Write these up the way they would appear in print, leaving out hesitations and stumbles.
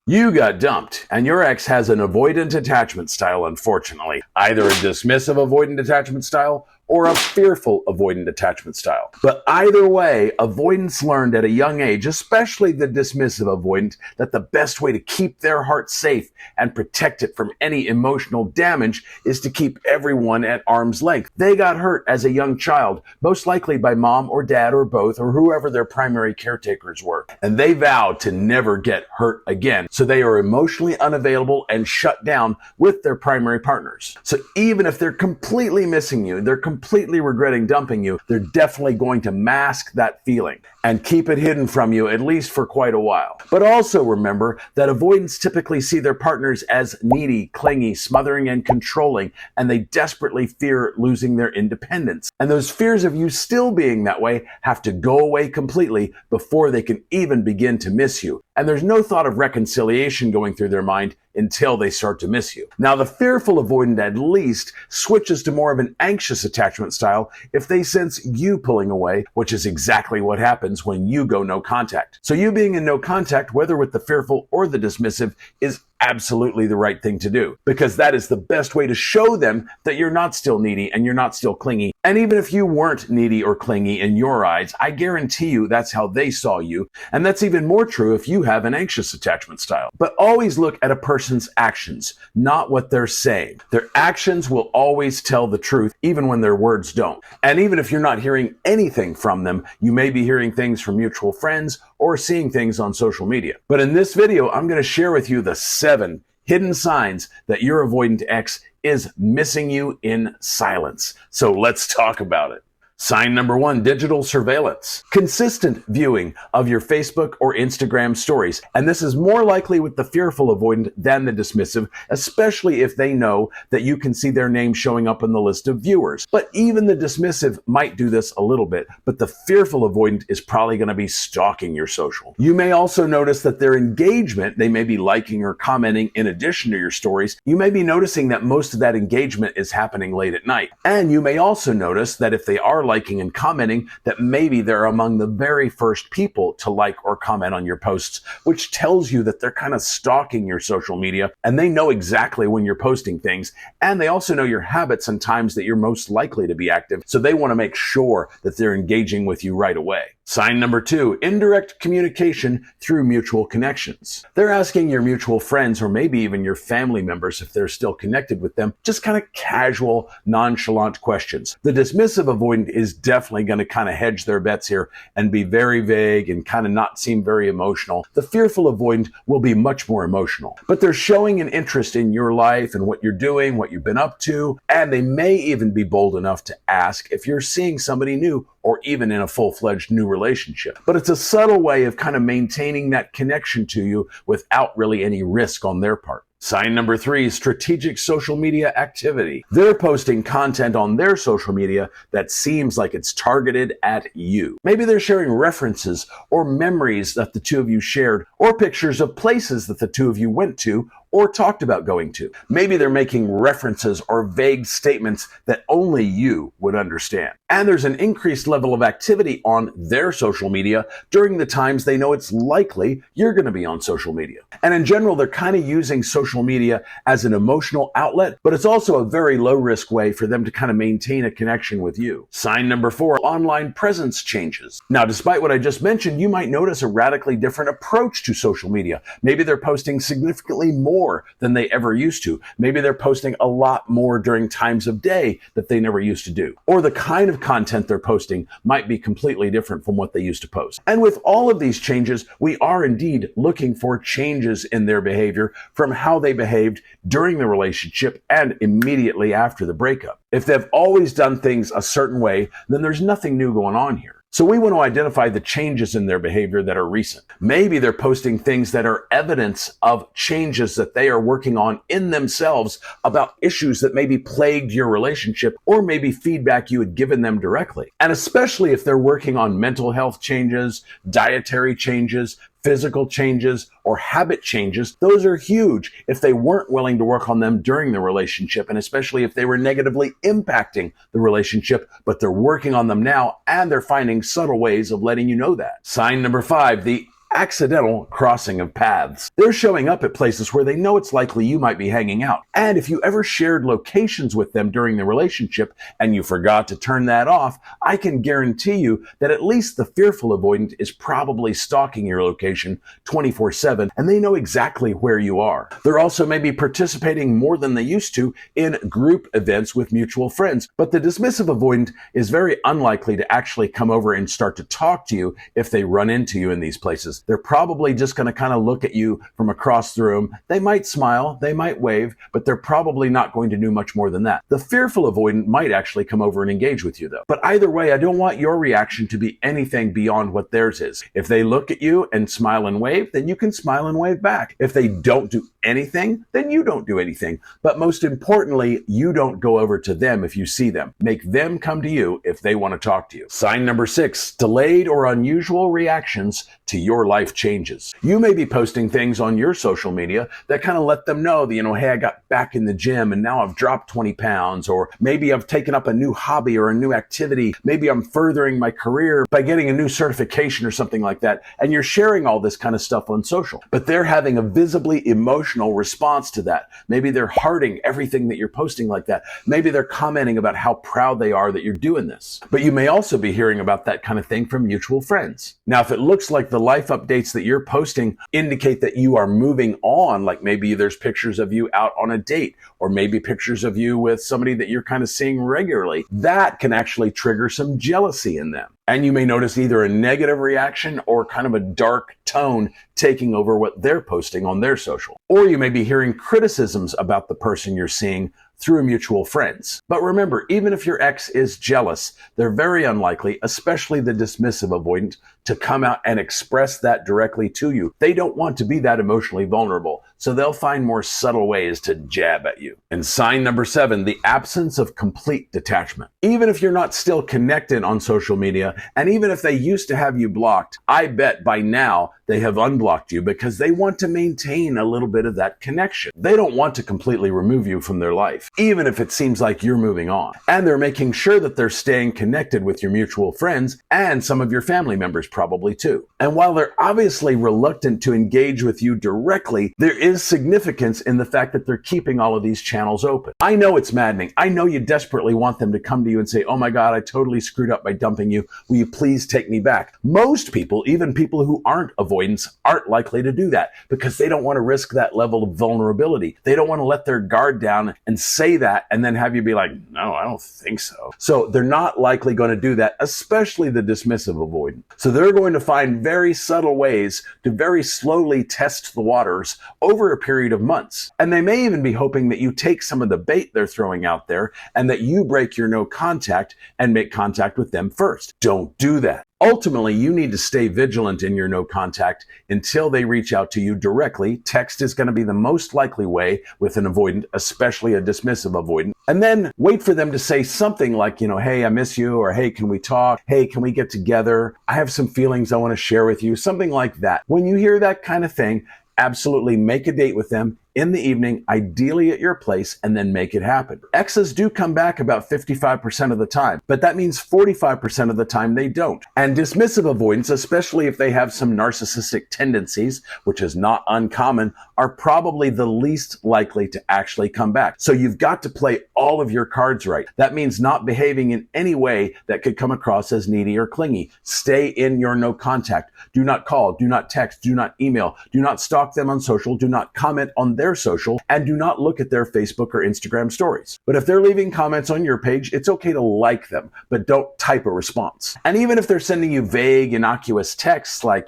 You got dumped, and your ex has an avoidant attachment style, unfortunately. Either a dismissive avoidant attachment style or a fearful avoidant attachment style. But either way, avoidants learned at a young age, especially the dismissive avoidant, that the best way to keep their heart safe and protect it from any emotional damage is to keep everyone at arm's length. They got hurt as a young child, most likely by mom or dad or both or whoever their primary caretakers were. And they vowed to never get hurt again. So they are emotionally unavailable and shut down with their primary partners. So even if they're completely missing you, they're completely regretting dumping you, they're definitely going to mask that feeling and keep it hidden from you, at least for quite a while. But also remember that avoidants typically see their partners as needy, clingy, smothering, and controlling, and they desperately fear losing their independence. And those fears of you still being that way have to go away completely before they can even begin to miss you. And there's no thought of reconciliation going through their mind until they start to miss you. Now, the fearful avoidant at least switches to more of an anxious attachment style if they sense you pulling away, which is exactly what happens when you go no contact. So you being in no contact, whether with the fearful or the dismissive, is absolutely the right thing to do, because that is the best way to show them that you're not still needy and you're not still clingy. And even if you weren't needy or clingy in your eyes, I guarantee you that's how they saw you. And that's even more true if you have an anxious attachment style. But always look at a person's actions, not what they're saying. Their actions will always tell the truth, even when their words don't. And even if you're not hearing anything from them, you may be hearing things from mutual friends or seeing things on social media. But in this video, I'm going to share with you the 7 hidden signs that your avoidant ex is missing you in silence. So let's talk about it. Sign number 1, digital surveillance. Consistent viewing of your Facebook or Instagram stories. And this is more likely with the fearful avoidant than the dismissive, especially if they know that you can see their name showing up on the list of viewers. But even the dismissive might do this a little bit, but the fearful avoidant is probably going to be stalking your social. You may also notice that their engagement, they may be liking or commenting in addition to your stories. You may be noticing that most of that engagement is happening late at night. And you may also notice that if they are liking and commenting, that maybe they're among the very first people to like or comment on your posts, which tells you that they're kind of stalking your social media and they know exactly when you're posting things. And they also know your habits and times that you're most likely to be active. So they want to make sure that they're engaging with you right away. Sign number 2, indirect communication through mutual connections. They're asking your mutual friends or maybe even your family members, if they're still connected with them, just kind of casual, nonchalant questions. The dismissive avoidant is definitely going to kind of hedge their bets here and be very vague and kind of not seem very emotional. The fearful avoidant will be much more emotional, but they're showing an interest in your life and what you're doing, what you've been up to, and they may even be bold enough to ask if you're seeing somebody new or even in a full-fledged new relationship. But it's a subtle way of kind of maintaining that connection to you without really any risk on their part. Sign number 3, strategic social media activity. They're posting content on their social media that seems like it's targeted at you. Maybe they're sharing references or memories that the two of you shared, or pictures of places that the two of you went to or talked about going to. Maybe they're making references or vague statements that only you would understand. And there's an increased level of activity on their social media during the times they know it's likely you're going to be on social media. And in general, they're kind of using social media as an emotional outlet, but it's also a very low-risk way for them to kind of maintain a connection with you. Sign number 4, online presence changes. Now, despite what I just mentioned, you might notice a radically different approach to social media. Maybe they're posting significantly more than they ever used to. Maybe they're posting a lot more during times of day that they never used to do. Or the kind of content they're posting might be completely different from what they used to post. And with all of these changes, we are indeed looking for changes in their behavior from how they behaved during the relationship and immediately after the breakup. If they've always done things a certain way, then there's nothing new going on here. So we want to identify the changes in their behavior that are recent. Maybe they're posting things that are evidence of changes that they are working on in themselves about issues that maybe plagued your relationship or maybe feedback you had given them directly. And especially if they're working on mental health changes, dietary changes, physical changes, or habit changes, those are huge if they weren't willing to work on them during the relationship, and especially if they were negatively impacting the relationship, but they're working on them now and they're finding subtle ways of letting you know that. Sign number 5, the accidental crossing of paths. They're showing up at places where they know it's likely you might be hanging out. And if you ever shared locations with them during the relationship and you forgot to turn that off, I can guarantee you that at least the fearful avoidant is probably stalking your location 24/7, and they know exactly where you are. They're also maybe participating more than they used to in group events with mutual friends, but the dismissive avoidant is very unlikely to actually come over and start to talk to you if they run into you in these places. They're probably just going to kind of look at you from across the room. They might smile, they might wave, but they're probably not going to do much more than that. The fearful avoidant might actually come over and engage with you though. But either way, I don't want your reaction to be anything beyond what theirs is. If they look at you and smile and wave, then you can smile and wave back. If they don't do anything, then you don't do anything. But most importantly, you don't go over to them if you see them. Make them come to you if they want to talk to you. Sign number 6, delayed or unusual reactions to your life changes. You may be posting things on your social media that kind of let them know that, hey, I got back in the gym and now I've dropped 20 pounds, or maybe I've taken up a new hobby or a new activity. Maybe I'm furthering my career by getting a new certification or something like that. And you're sharing all this kind of stuff on social, but they're having a visibly emotional response to that. Maybe they're hearting everything that you're posting like that. Maybe they're commenting about how proud they are that you're doing this. But you may also be hearing about that kind of thing from mutual friends. Now, if it looks like the life updates that you're posting indicate that you are moving on, like maybe there's pictures of you out on a date, or maybe pictures of you with somebody that you're kind of seeing regularly, that can actually trigger some jealousy in them. And you may notice either a negative reaction or kind of a dark tone taking over what they're posting on their social. Or you may be hearing criticisms about the person you're seeing through mutual friends. But remember, even if your ex is jealous, they're very unlikely, especially the dismissive avoidant, to come out and express that directly to you. They don't want to be that emotionally vulnerable, so they'll find more subtle ways to jab at you. And sign number 7, the absence of complete detachment. Even if you're not still connected on social media, and even if they used to have you blocked, I bet by now they have unblocked you because they want to maintain a little bit of that connection. They don't want to completely remove you from their life, even if it seems like you're moving on. And they're making sure that they're staying connected with your mutual friends and some of your family members probably too. And while they're obviously reluctant to engage with you directly, there is significance in the fact that they're keeping all of these channels open. I know it's maddening. I know you desperately want them to come to you and say, oh my God, I totally screwed up by dumping you. Will you please take me back? Most people, even people who aren't avoidants, aren't likely to do that because they don't want to risk that level of vulnerability. They don't want to let their guard down and say that and then have you be like, no, I don't think so. So they're not likely going to do that, especially the dismissive avoidant. So they're going to find very subtle ways to very slowly test the waters over a period of months. And they may even be hoping that you take some of the bait they're throwing out there and that you break your no contact and make contact with them first. Don't do that. Ultimately, you need to stay vigilant in your no contact until they reach out to you directly. Text is going to be the most likely way with an avoidant, especially a dismissive avoidant. And then wait for them to say something like, hey, I miss you, or hey, can we talk? Hey, can we get together? I have some feelings I want to share with you, something like that. When you hear that kind of thing, absolutely make a date with them in the evening, ideally at your place, and then make it happen. Exes do come back about 55% of the time, but that means 45% of the time they don't. And dismissive avoidants, especially if they have some narcissistic tendencies, which is not uncommon, are probably the least likely to actually come back. So you've got to play all of your cards right. That means not behaving in any way that could come across as needy or clingy. Stay in your no contact. Do not call, do not text, do not email, do not stalk them on social, do not comment on their social, and do not look at their Facebook or Instagram stories. But if they're leaving comments on your page, it's okay to like them, but don't type a response. And even if they're sending you vague, innocuous texts like,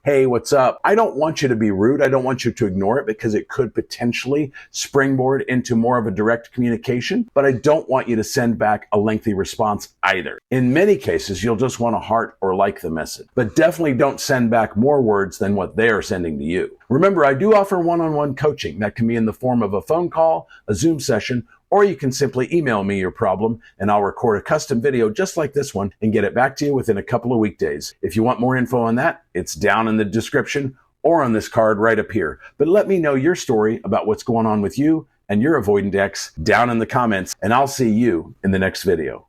hey, what's up? I don't want you to be rude. I don't want you to ignore it because it could potentially springboard into more of a direct communication, but I don't want you to send back a lengthy response either. In many cases, you'll just want to heart or like the message, but definitely don't send back more words than what they are sending to you. Remember, I do offer one-on-one coaching that can be in the form of a phone call, a Zoom session, or you can simply email me your problem and I'll record a custom video just like this one and get it back to you within a couple of weekdays. If you want more info on that, it's down in the description or on this card right up here. But let me know your story about what's going on with you and your avoidant ex down in the comments, and I'll see you in the next video.